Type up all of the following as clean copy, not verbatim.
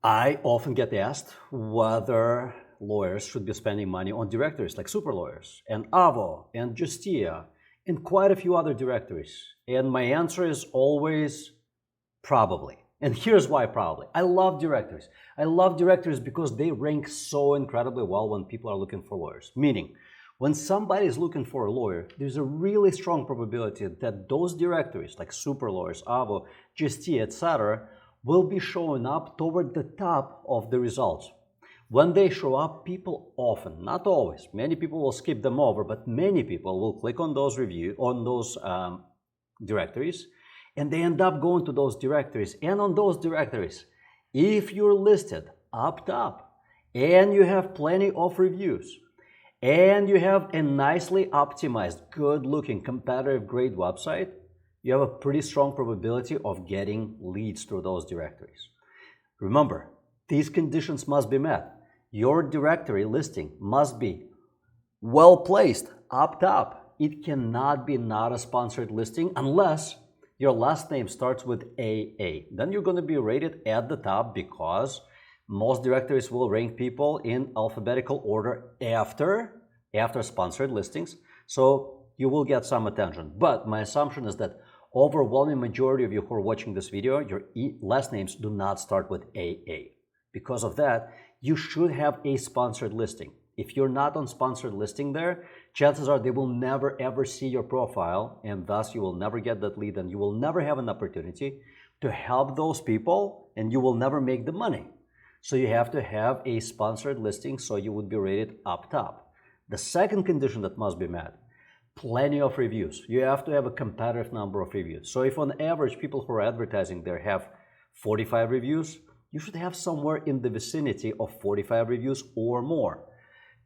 I often get asked whether lawyers should be spending money on directories like SuperLawyers and Avo and Justia and quite a few other directories. And my answer is always probably. And here's why probably. I love directories. I love directories because they rank so incredibly well when people are looking for lawyers. Meaning, when somebody is looking for a lawyer, there's a really strong probability that those directories like SuperLawyers, Avo, Justia, etc., will be showing up toward the top of the results. When they show up, people often, not always, many people will skip them over, but many people will click on those directories, and they end up going to those directories. And on those directories, if you're listed up top and you have plenty of reviews and you have a nicely optimized, good-looking, competitive, great website, you have a pretty strong probability of getting leads through those directories. Remember, these conditions must be met. Your directory listing must be well placed up top. It cannot be not a sponsored listing unless your last name starts with AA. Then you're going to be rated at the top because most directories will rank people in alphabetical order after sponsored listings. So you will get some attention. But my assumption is that overwhelming majority of you who are watching this video, your last names do not start with AA. Because of that, you should have a sponsored listing. If you're not on sponsored listing there, chances are they will never ever see your profile, and thus you will never get that lead, and you will never have an opportunity to help those people, and you will never make the money. So you have to have a sponsored listing so you would be rated up top. The second condition that must be met, plenty of reviews. You have to have a competitive number of reviews. So if on average people who are advertising there have 45 reviews, you should have somewhere in the vicinity of 45 reviews or more.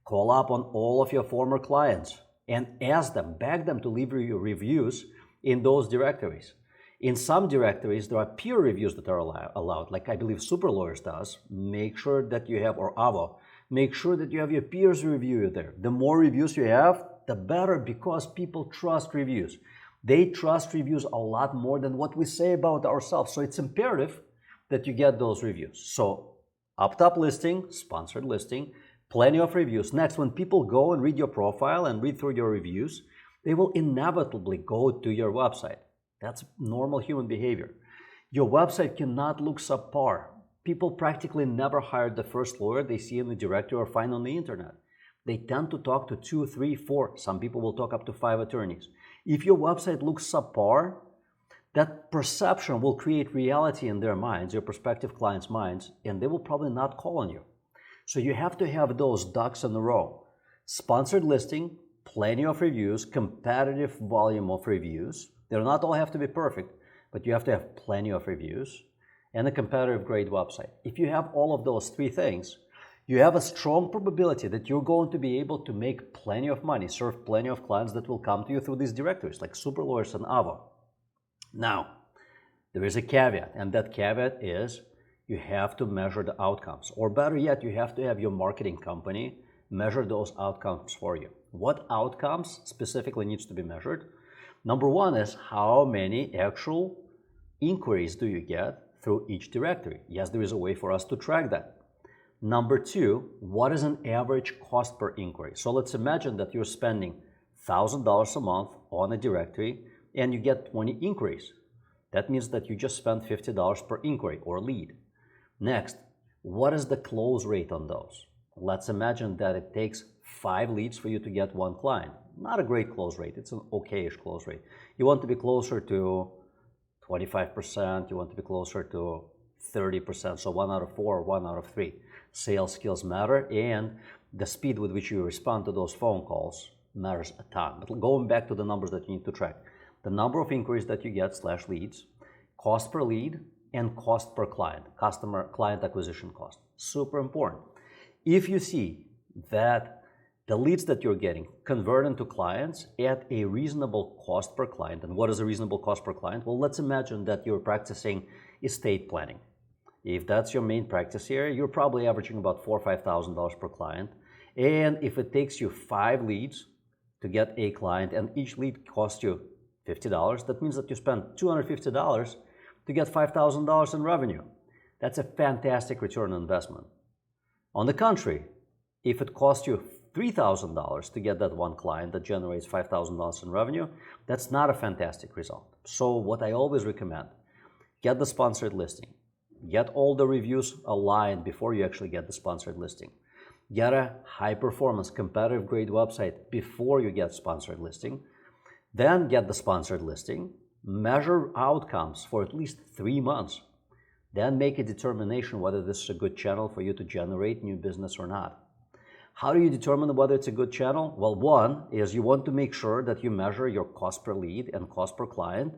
Call up on all of your former clients and ask them, beg them to leave you reviews in those directories. In some directories, there are peer reviews that are allowed, like I believe SuperLawyers does. Make sure that you have, or Avo, make sure that you have your peers review you there. The more reviews you have, the better, because people trust reviews. They trust reviews a lot more than what we say about ourselves. So it's imperative that you get those reviews. So up top listing, sponsored listing, plenty of reviews. Next, when people go and read your profile and read through your reviews, they will inevitably go to your website. That's normal human behavior. Your website cannot look subpar. People practically never hire the first lawyer they see in the directory or find on the internet. They tend to talk to 2, 3, 4. Some people will talk up to 5 attorneys. If your website looks subpar, that perception will create reality in their minds, your prospective clients' minds, and they will probably not call on you. So you have to have those ducks in a row. Sponsored listing, plenty of reviews, competitive volume of reviews. They do not all have to be perfect, but you have to have plenty of reviews and a competitive great website. If you have all of those three things, you have a strong probability that you're going to be able to make plenty of money, serve plenty of clients that will come to you through these directories like SuperLawyers and Avo. Now, there is a caveat, and that caveat is you have to measure the outcomes. Or better yet, you have to have your marketing company measure those outcomes for you. What outcomes specifically needs to be measured? Number one is how many actual inquiries do you get through each directory? Yes, there is a way for us to track that. Number two, what is an average cost per inquiry? So let's imagine that you're spending $1,000 a month on a directory and you get 20 inquiries. That means that you just spent $50 per inquiry or lead. Next, what is the close rate on those? Let's imagine that it takes 5 leads for you to get 1 client. Not a great close rate, it's an okay-ish close rate. You want to be closer to 25%, you want to be closer to 30%, so 1 out of 4 or 1 out of 3. Sales skills matter, and the speed with which you respond to those phone calls matters a ton. But going back to the numbers that you need to track, the number of inquiries that you get / leads, cost per lead, and cost per client, client acquisition cost. Super important. If you see that the leads that you're getting convert into clients at a reasonable cost per client, and what is a reasonable cost per client? Well, let's imagine that you're practicing estate planning. If that's your main practice area, you're probably averaging about $4,000 or $5,000 per client. And if it takes you 5 leads to get a client and each lead costs you $50, that means that you spend $250 to get $5,000 in revenue. That's a fantastic return on investment. On the contrary, if it costs you $3,000 to get that one client that generates $5,000 in revenue, that's not a fantastic result. So what I always recommend, get the sponsored listing. Get all the reviews aligned before you actually get the sponsored listing. Get a high-performance, competitive-grade website before you get sponsored listing. Then get the sponsored listing. Measure outcomes for at least 3 months. Then make a determination whether this is a good channel for you to generate new business or not. How do you determine whether it's a good channel? Well, one is you want to make sure that you measure your cost per lead and cost per client.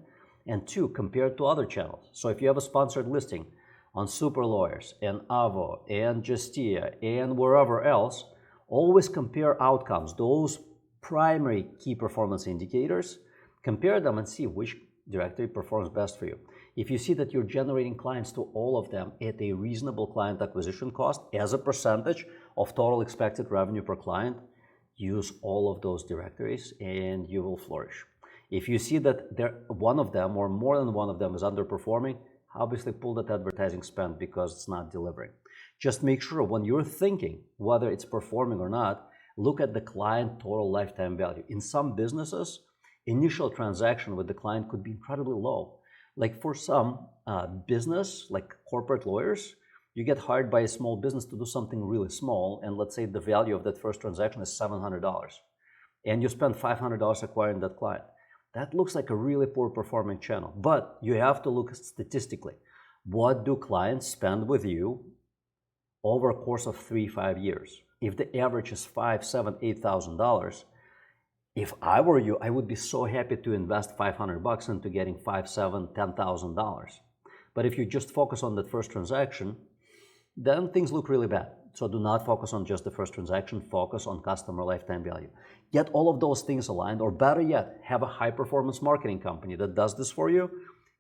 And two, compare it to other channels. So if you have a sponsored listing on SuperLawyers and Avo and Justia and wherever else, always compare outcomes, those primary key performance indicators, compare them and see which directory performs best for you. If you see that you're generating clients to all of them at a reasonable client acquisition cost as a percentage of total expected revenue per client, use all of those directories and you will flourish. If you see that one of them or more than one of them is underperforming, obviously pull that advertising spend because it's not delivering. Just make sure when you're thinking whether it's performing or not, look at the client total lifetime value. In some businesses, initial transaction with the client could be incredibly low. Like for some business, like corporate lawyers, you get hired by a small business to do something really small, and let's say the value of that first transaction is $700, and you spend $500 acquiring that client. That looks like a really poor performing channel, but you have to look statistically. What do clients spend with you over a course of 3-5 years? If the average is $5,000, $7,000, $8,000, if I were you, I would be so happy to invest $500 into getting $5,000, $7,000, $10,000. But if you just focus on that first transaction, then things look really bad. So do not focus on just the first transaction, focus on customer lifetime value. Get all of those things aligned, or better yet, have a high-performance marketing company that does this for you,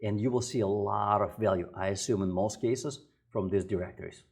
and you will see a lot of value, I assume in most cases, from these directories.